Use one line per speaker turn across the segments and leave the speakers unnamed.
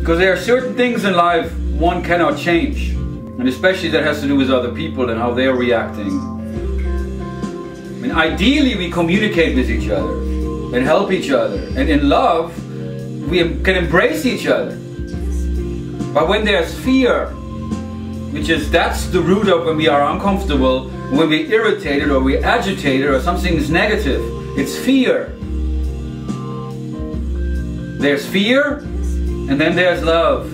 Because there are certain things in life one cannot change. And especially that has to do with other people and how they are reacting. I mean, ideally we communicate with each other and help each other. And in love, we can embrace each other. But when there's fear, that's the root of when we are uncomfortable, when we're irritated or we're agitated or something is negative. It's fear. There's fear, and then there's love.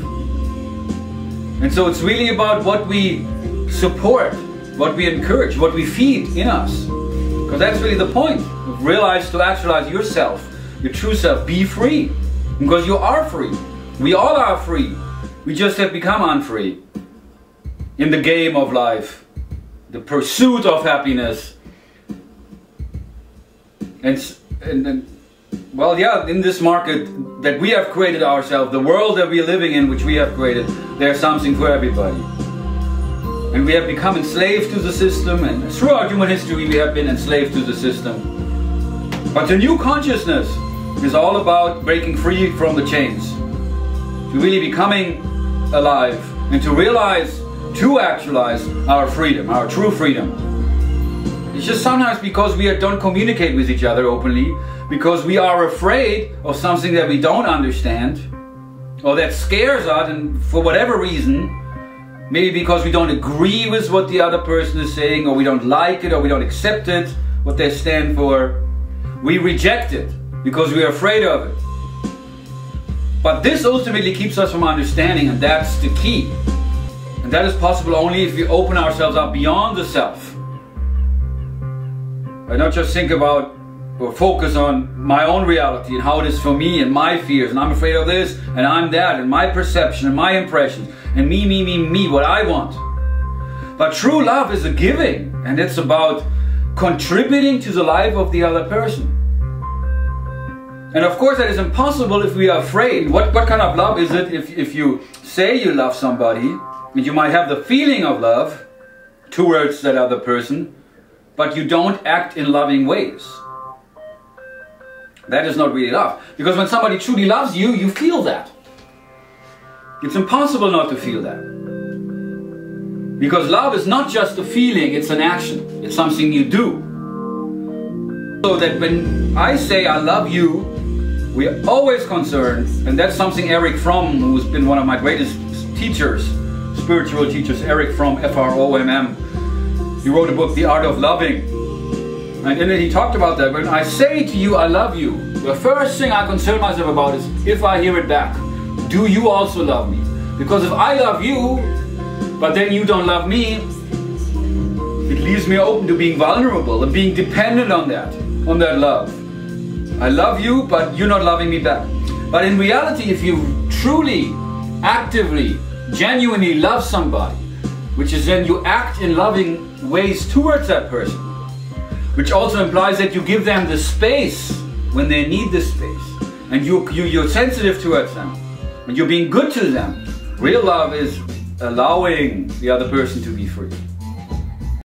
And so it's really about what we support, what we encourage, what we feed in us. Because that's really the point. Realize to actualize yourself, your true self. Be free. Because you are free. We all are free. We just have become unfree. In the game of life. The pursuit of happiness. And well, yeah, in this market that we have created ourselves, the world that we're living in, which we have created, there's something for everybody. And we have become enslaved to the system, and throughout human history we have been enslaved to the system. But the new consciousness is all about breaking free from the chains. To really becoming alive, and to realize, to actualize our freedom, our true freedom. It's just sometimes because we don't communicate with each other openly, because we are afraid of something that we don't understand, or that scares us, and for whatever reason, maybe because we don't agree with what the other person is saying, or we don't like it, or we don't accept it, what they stand for, we reject it because we are afraid of it. But this ultimately keeps us from understanding, and that's the key. And that is possible only if we open ourselves up beyond the self. I not just think about or focus on my own reality and how it is for me and my fears, and I'm afraid of this and I'm that, and my perception and my impressions, and me, what I want. But true love is a giving, and it's about contributing to the life of the other person. And of course that is impossible if we are afraid. What kind of love is it if you say you love somebody, and you might have the feeling of love towards that other person, but you don't act in loving ways? That is not really love. Because when somebody truly loves you, you feel that. It's impossible not to feel that. Because love is not just a feeling, it's an action. It's something you do. So that when I say I love you, we're always concerned, and that's something Erich Fromm, who's been one of my greatest teachers, spiritual teachers, Erich Fromm, F-R-O-M-M, he wrote a book, The Art of Loving. And in it he talked about that. When I say to you, I love you, the first thing I concern myself about is if I hear it back. Do you also love me? Because if I love you, but then you don't love me, it leaves me open to being vulnerable and being dependent on that love. I love you, but you're not loving me back. But in reality, if you truly, actively, genuinely love somebody, which is then you act in loving ways towards that person, which also implies that you give them the space when they need the space, and you're sensitive towards them, and you're being good to them. Real love is allowing the other person to be free.